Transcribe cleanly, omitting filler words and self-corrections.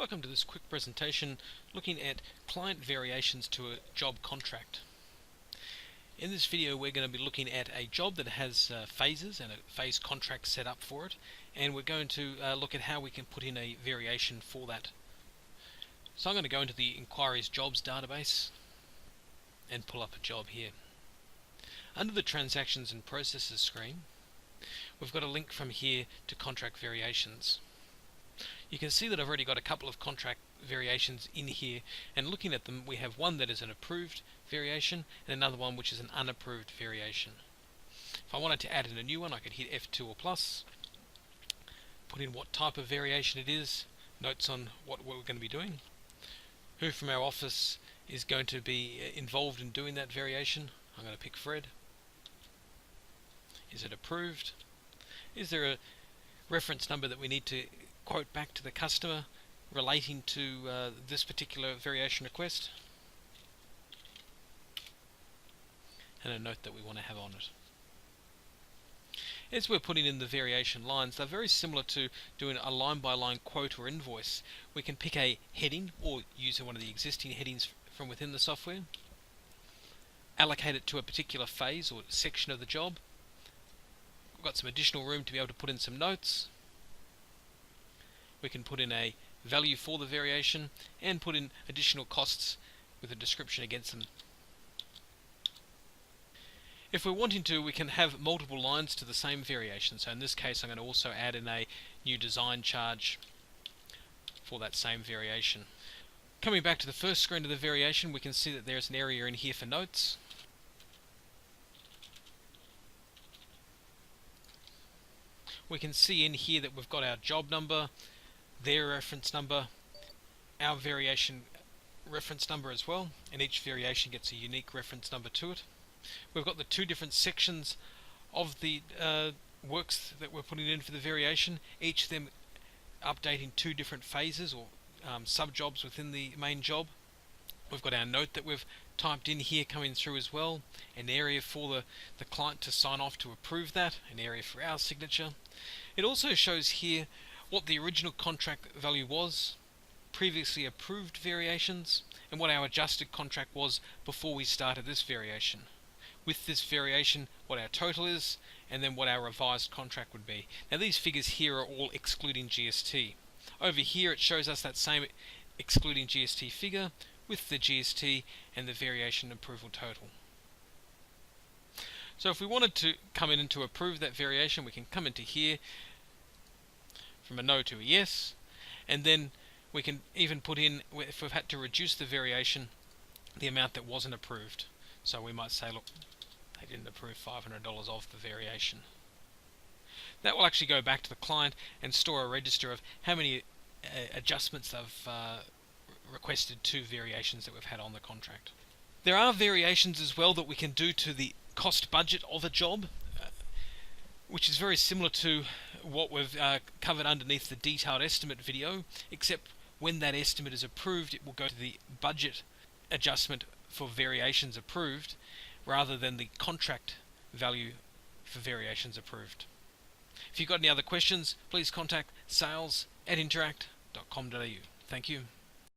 Welcome to this quick presentation looking at client variations to a job contract. In this video we're going to be looking at a job that has phases and a phase contract set up for it, and we're going to look at how we can put in a variation for that. So I'm going to go into the Inquiries Jobs database and pull up a job here. Under the Transactions and Processes screen, we've got a link from here to contract variations. You can see that I've already got a couple of contract variations in here, and looking at them we have one that is an approved variation and another one which is an unapproved variation. If I wanted to add in a new one, I could hit F2 or plus, put in what type of variation it is, notes on what we're going to be doing, who from our office is going to be involved in doing that variation. I'm going to pick Fred. Is it approved? Is there a reference number that we need to quote back to the customer relating to this particular variation request, and a note that we want to have on it. As we're putting in the variation lines, they're very similar to doing a line-by-line quote or invoice. We can pick a heading or use one of the existing headings from within the software, allocate it to a particular phase or section of the job. We've got some additional room to be able to put in some notes. We can put in a value for the variation and put in additional costs with a description against them. If we're wanting to, we can have multiple lines to the same variation. So in this case I'm going to also add in a new design charge for that same variation. Coming back to the first screen of the variation, we can see that there's an area in here for notes. We can see in here that we've got our job number, their reference number, our variation reference number as well, and each variation gets a unique reference number to it. We've got the two different sections of the works that we're putting in for the variation, each of them updating two different phases or sub-jobs within the main job. We've got our note that we've typed in here coming through as well, an area for the client to sign off to approve that, an area for our signature. It also shows here what the original contract value was, previously approved variations, and what our adjusted contract was before we started this variation. With this variation, what our total is, and then what our revised contract would be. Now these figures here are all excluding GST. Over here it shows us that same excluding GST figure with the GST and the variation approval total. So if we wanted to come in and to approve that variation, we can come into here from a no to a yes, and then we can even put in, if we've had to reduce the variation, the amount that wasn't approved. So we might say, look, they didn't approve $500 of the variation. That will actually go back to the client and store a register of how many adjustments they've requested to variations that we've had on the contract. There are variations as well that we can do to the cost budget of a job, which is very similar to what we've covered underneath the detailed estimate video, except when that estimate is approved it will go to the budget adjustment for variations approved rather than the contract value for variations approved. If you've got any other questions, please contact sales@interact.com.au. Thank you.